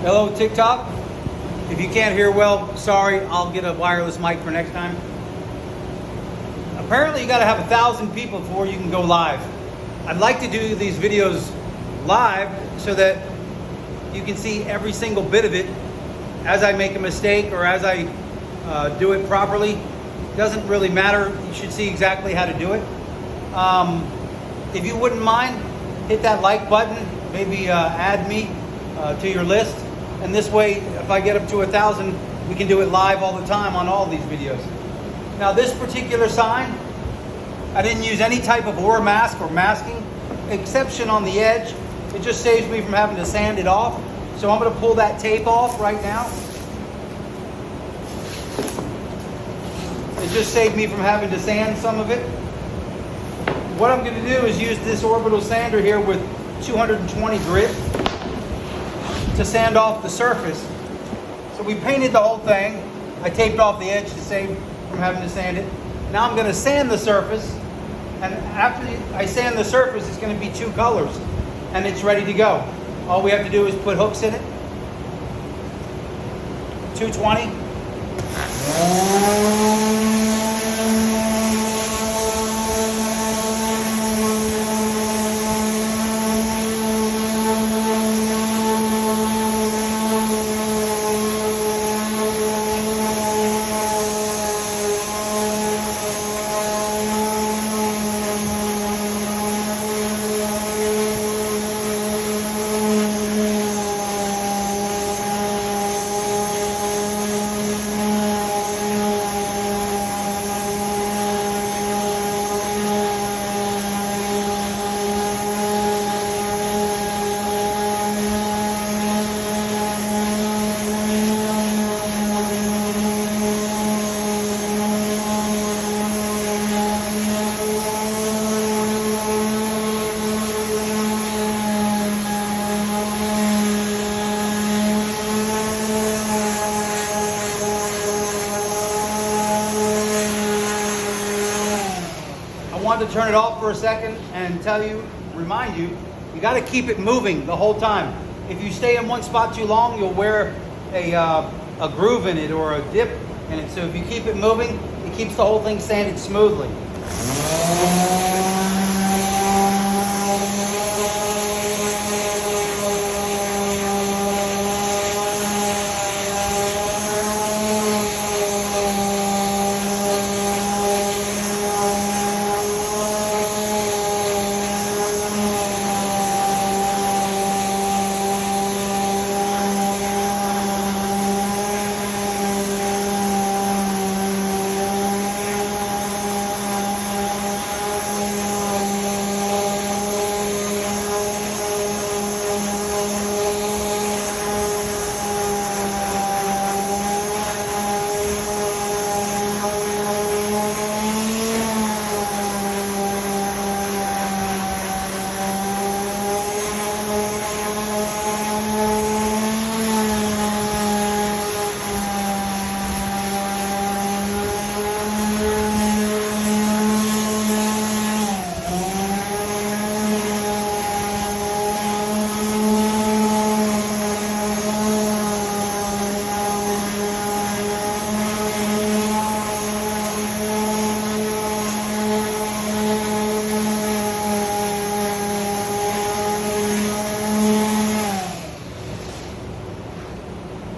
Hello, TikTok. If you can't hear well, sorry, I'll get a wireless mic for next time. Apparently, you got to have 1,000 people before you can go live. I'd like to do these videos live so that you can see every single bit of it as I make a mistake or as I do it properly. Doesn't really matter. You should see exactly how to do it. If you wouldn't mind, hit that like button. Maybe add me to your list. And this way, if I get up to 1,000, we can do it live all the time on all these videos. Now, this particular sign, I didn't use any type of ore mask or masking, exception on the edge. It just saves me from having to sand it off. So I'm going to pull that tape off right now. It just saved me from having to sand some of it. What I'm going to do is use this orbital sander here with 220 grit to sand off the surface. So we painted the whole thing. I taped off the edge to save from having to sand it. Now I'm going to sand the surface, and after I sand the surface, it's going to be two colors, and it's ready to go. All we have to do is put hooks in it. 220. I wanted to turn it off for a second and remind you, you got to keep it moving the whole time. If you stay in one spot too long, you'll wear a groove in it or a dip in it. So if you keep it moving, it keeps the whole thing sanded smoothly.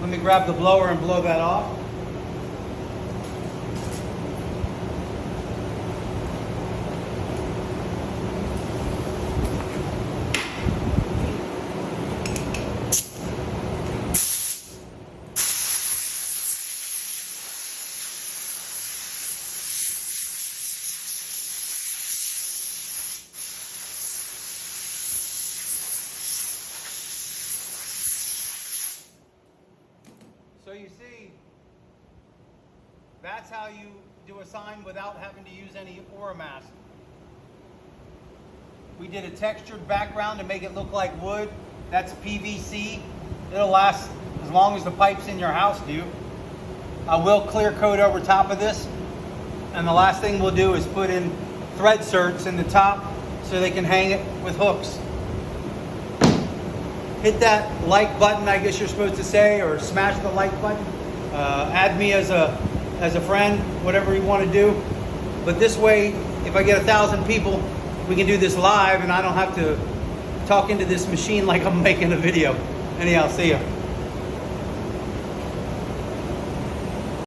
Let me grab the blower and blow that off. So you see, that's how you do a sign without having to use any ore mask. We did a textured background to make it look like wood. That's PVC. It'll last as long as the pipes in your house do. I will clear coat over top of this. And the last thing we'll do is put in thread certs in the top so they can hang it with hooks. hit that like button, I guess you're supposed to say, or smash the like button. Add me as a friend, whatever you want to do. But this way, if I get 1,000 people, we can do this live and I don't have to talk into this machine like I'm making a video. Anyhow, see ya.